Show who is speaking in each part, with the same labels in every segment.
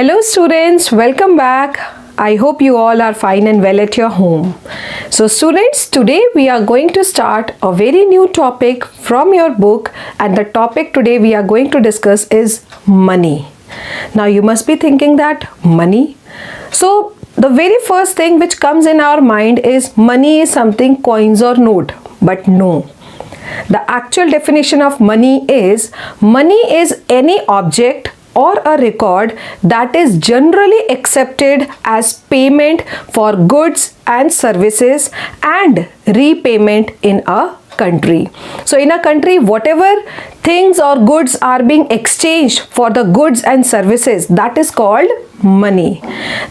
Speaker 1: Hello students, welcome back. I hope you all are fine and well at your home. So students, today we are going to start a very new topic from your book, and the topic today we are going to discuss is money. Now you must be thinking that money. So the very first thing which comes in our mind is money is something coins or note, but no. The actual definition of money is any object or a record that is generally accepted as payment for goods and services and repayment in a country. So in a country, whatever things or goods are being exchanged for the goods and services, that is called money.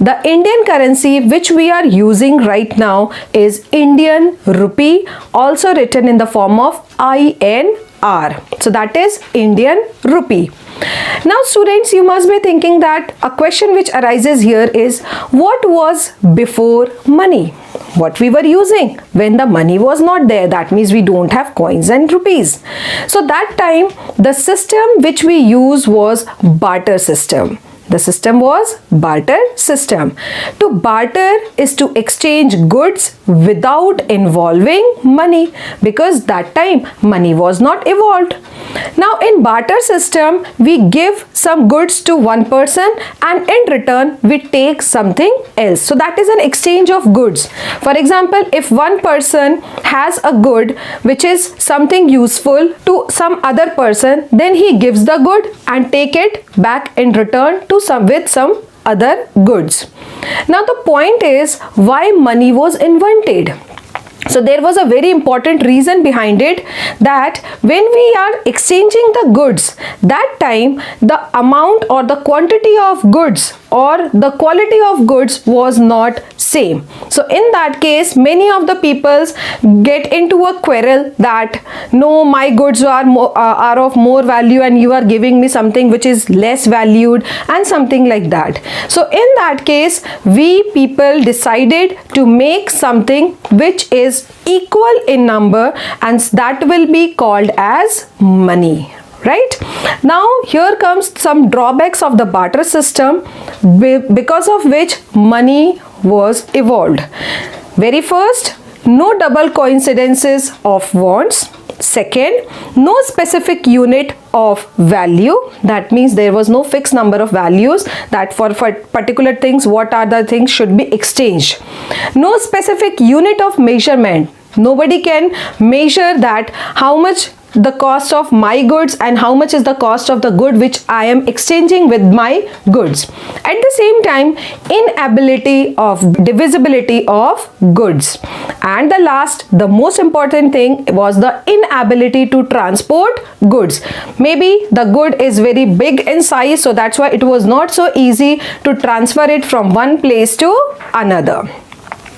Speaker 1: The Indian currency which we are using right now is Indian rupee, also written in the form of INR. So that is Indian rupee. Now students, you must be thinking that a question which arises here is, what was before money? What we were using when the money was not there? That means we don't have coins and rupees. So that time the system which we use was barter system. The system was barter system. To barter is to exchange goods without involving money, because that time money was not evolved. Now in barter system, we give some goods to one person and in return we take something else. So that is an exchange of goods. For example, if one person has a good which is something useful to some other person, then he gives the good and take it back in return to some other goods. Now the point is why money was invented. So there was a very important reason behind it, that when we are exchanging the goods, that time the amount or the quantity of goods or the quality of goods was not same. So in that case, many of the peoples get into a quarrel that no, my goods are of more value and you are giving me something which is less valued and something like that. So in that case, we people decided to make something which is equal in number, and that will be called as money. Right? Now here comes some drawbacks of the barter system, because of which money was evolved. Very first, no double coincidences of wants. Second, no specific unit of value. That means there was no fixed number of values that for particular things, what are the things should be exchanged. No specific unit of measurement. Nobody can measure that how much the cost of my goods and how much is the cost of the good which I am exchanging with my goods. At the same time, inability of divisibility of goods. And the last, the most important thing was the inability to transport goods. Maybe the good is very big in size, so that's why it was not so easy to transfer it from one place to another.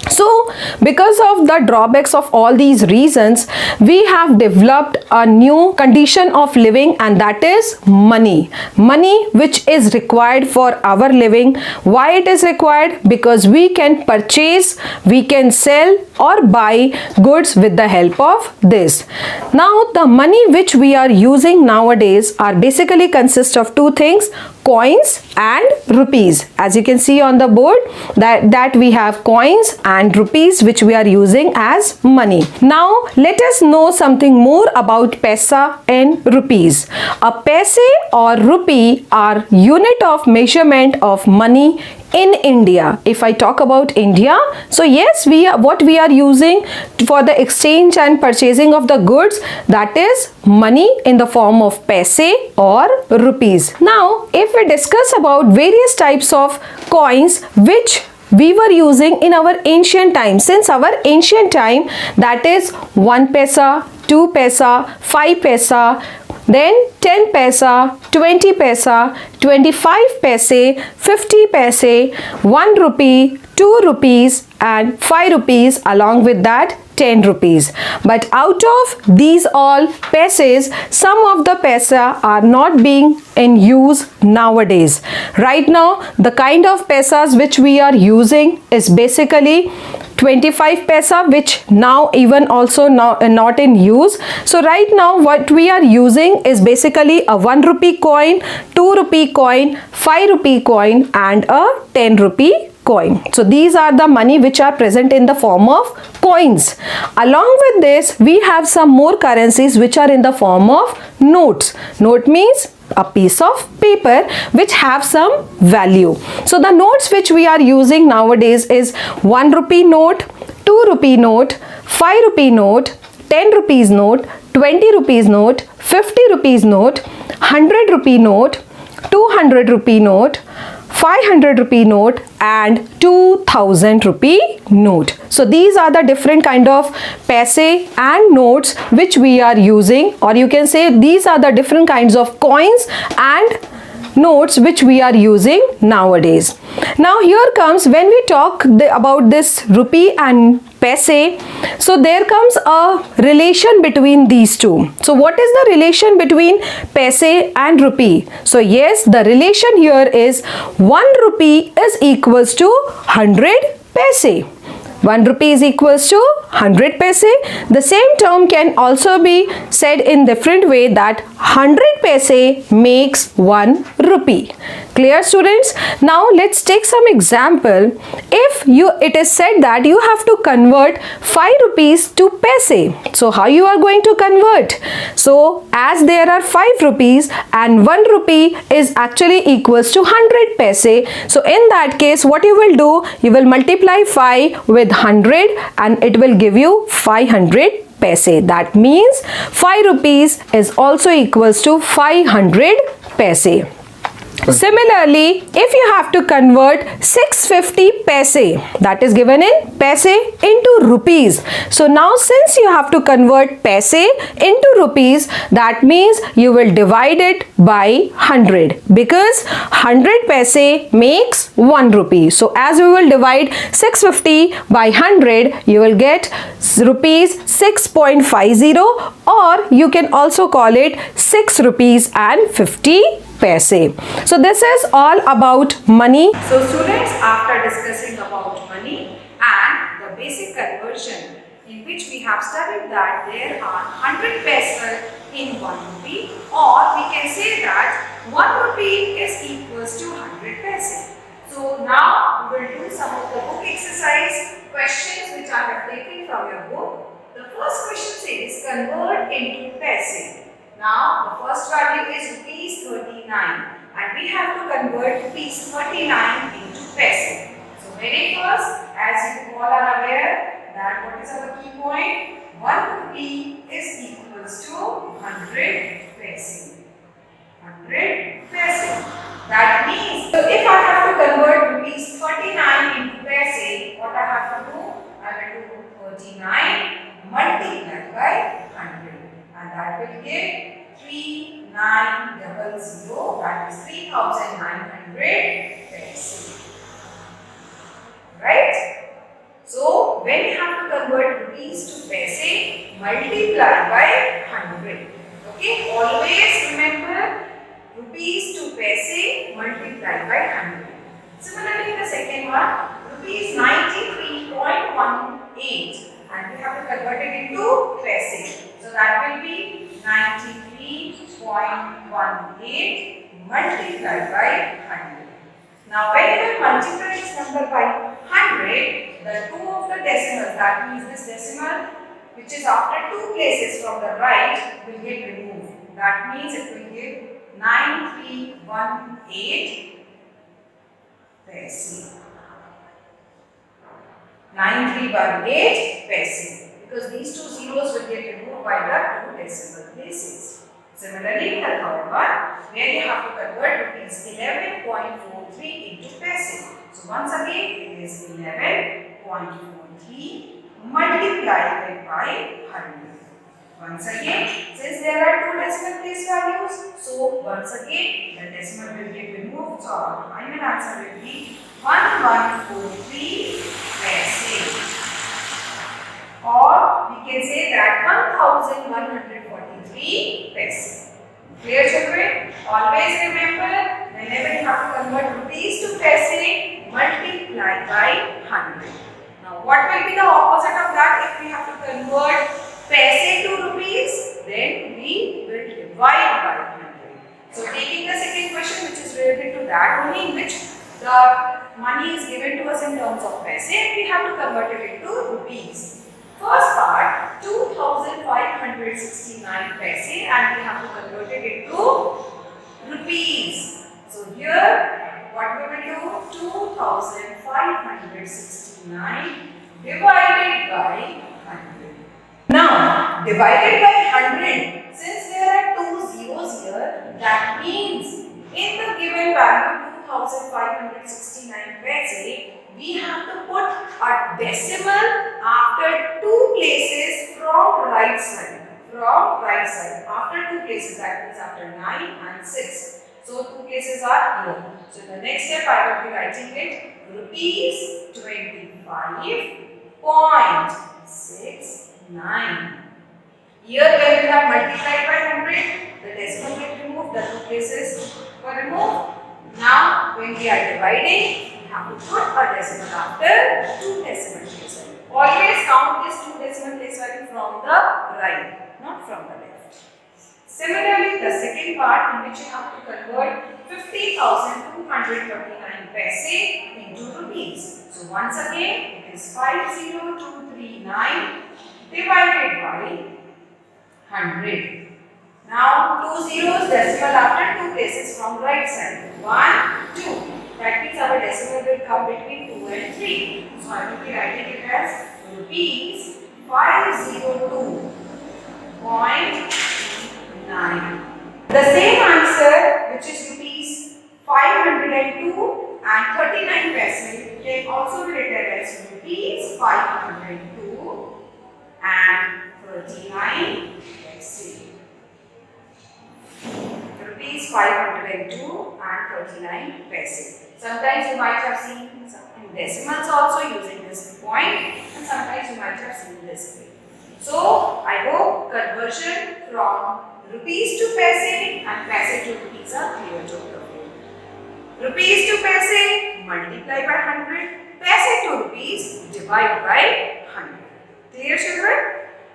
Speaker 1: So because of the drawbacks of all these reasons, we have developed a new condition of living, and that is money. Money which is required for our living. Why it is required? Because we can purchase, we can sell or buy goods with the help of this. Now the money which we are using nowadays are basically consist of two things: coins and rupees. As you can see on the board, that we have coins and rupees which we are using as money. Now let us know something more about paisa and rupees. A paise or rupee are unit of measurement of money in India. If I talk about India, so yes, what we are using for the exchange and purchasing of the goods, that is money in the form of paise or rupees. Now if we discuss about various types of coins which we were using in our ancient time, since our ancient time, that is 1 paisa, 2 paisa, 5 paisa, then 10 paisa, 20 paisa, 25 paise, 50 paise, 1 rupee, 2 rupees and 5 rupees, along with that 10 rupees. But out of these all paises, some of the paisa are not being in use nowadays. Right now, the kind of paisas which we are using is basically 25 paisa, which now even also now not in use. So right now what we are using is basically a 1 rupee coin, 2 rupee coin, 5 rupee coin and a 10 rupee coin. So these are the money which are present in the form of coins. Along with this, we have some more currencies which are in the form of notes. Note means a piece of paper which have some value. So the notes which we are using nowadays is 1 rupee note, 2 rupee note, 5 rupee note, 10 rupees note, 20 rupees note, 50 rupees note, 100 rupee note, 200 rupee note, 500 rupee note and 2000 rupee note. So these are the different kind of paise and notes which we are using, or you can say these are the different kinds of coins and notes which we are using nowadays. Now here comes, when we talk about this rupee and paise, so there comes a relation between these two. So what is the relation between paise and rupee? So yes, the relation here is 1 rupee is equals to 100 paise. 1 rupee is equals to 100 paise. The same term can also be said in different way, that 100 paise makes 1 rupee. Clear, students? Now let's take some example. If it is said that you have to convert 5 rupees to paise. So how you are going to convert? So as there are 5 rupees and 1 rupee is actually equals to 100 paise. So in that case, what you will do? You will multiply 5 with 100 and it will give you 500 paise. That means 5 rupees is also equals to 500 paise. Similarly, if you have to convert 650 paise, that is given in paise, into rupees. So now since you have to convert paise into rupees, that means you will divide it by 100, because 100 paise makes 1 rupee. So as we will divide 650 by 100, you will get rupees 6.50, or you can also call it 6 rupees and 50 paise. So this is all about money.
Speaker 2: So students, after discussing about money and the basic conversion, in which we have studied that there are 100 paise in 1 rupee, or we can say that 1 rupee is equals to 100 paise. So now we will do some of the book exercise questions which I have taken from your book. The first question says convert into paise. Now the first value is rupees 39 and we have to convert rupees 39 into paise. So very first, as you all are aware that what is our key point? 1 rupee is equals to 100 paise. 100 paise. That means, so if I have to convert rupees 39 into paise, what I have to do? I will do 39 multiplied by 100, and that will give 3900, that is 3900 paise. Right? So when you have to convert rupees to paise, multiply by 100. Okay? Always remember rupees to paise multiplied by 100. Similarly, the second one, rupees 93.18, and we have to convert it into paise. So that will be 93.18 multiplied by 100. Now when you will multiply this number by 100, the two of the decimals, that means this decimal which is after 2 places from the right, will get removed. That means it will give 9318 paise. 9318 paise. Because these two zeros will get removed by the 2 decimal places. Similarly, the third one, where you have to convert rupees 11.43 into paise. So once again, it is 11.43 multiplied by 100. Once again, since there are 2 decimal place values, so once again the decimal will get removed. So our final answer will be 1143 paise. Or we can say that 1143 paise. Clear, children? Always remember, whenever you have to convert rupees to paise, multiply by 100. Now what will be the opposite of that if we have to convert paise to rupees? Then we will divide by 100. So taking the second question, which is related to that only, in which the money is given to us in terms of paise and we have to convert it into rupees. First part, 2569 paise and we have to convert it into rupees. So here, what we will do? 2569 divided by 100. Now, divided by 100, since there are two zeros here, that means in the given value 2569 paise, we have to put a decimal after two places from right side. After two places, that means after 9 and 6. So two places are here. So the next step I will be writing it rupees 25.69. Here when we have multiplied by 100, the decimal get removed, the two places were removed. Now when we are dividing, we have to put a decimal after two decimal place value. Always count this two decimal place value from the right, not from the left. Similarly, the second part in which you have to convert 50,239 paise into rupees. So once again, it is 50239 divided by 100. Now, two zeros, decimal after two places from right side. 1, 2. That means our decimal will come between 2 and 3. So I will be writing it as rupees 502.9. The same answer, which is rupees 502 and 39 paise, can also be written as rupees 502 and 39 paise. Rupees 502 and 39 paise. Sometimes you might have seen some decimals also using this point, and sometimes you might have seen this way. So I hope conversion from rupees to paise and paise to rupees are clear to all of you. Rupees to paise, multiply by 100. Paise to rupees, divide by 100. Clear, children?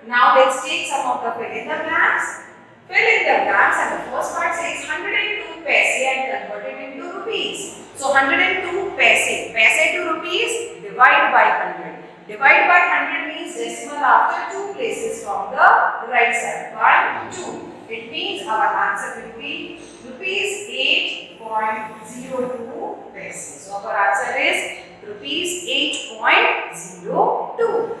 Speaker 2: Now let's take some of the fill in the blanks. Fill in the blanks, and the first part says 102 paise and convert it into rupees. So 102 paise to rupees, divide by 100. Divide by 100 means decimal after two places from the right side. 1, 2. It means our answer will be rupees 8.02 paise. So our answer is rupees 8.02.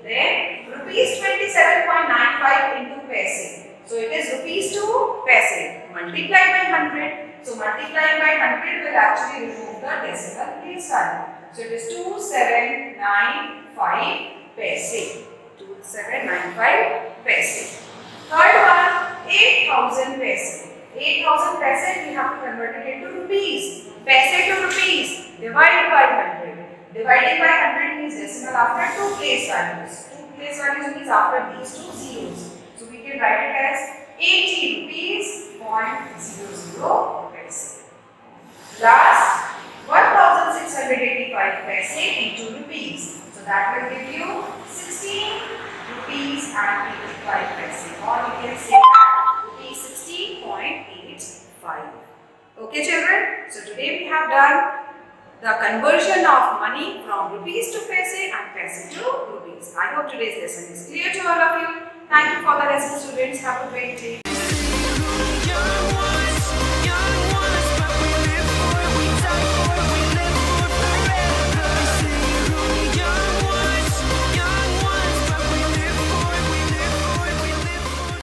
Speaker 2: Then rupees 27.95 into paise. So it is rupees to paise. Multiply by 100. So multiplying by 100 will actually remove the decimal place value. So it is 2795 paise. 2795 paise. Third one, 8000 paise. 8000 paise we have to convert it into rupees. Paise to rupees. Divide by 100. Dividing by 100 means decimal after two place values. Two place values means after these two zeros. So we can write it as 80 rupees 0.00 paise. Last, 1685 paise into rupees. So that will give you 16 rupees and 85 paise. Or we can say that rupees 60.85. Okay, children? So today we have done the conversion of money from rupees to paise and paise to rupees. I hope today's lesson is clear to all of you. Thank you for the lesson, students. Have a great day.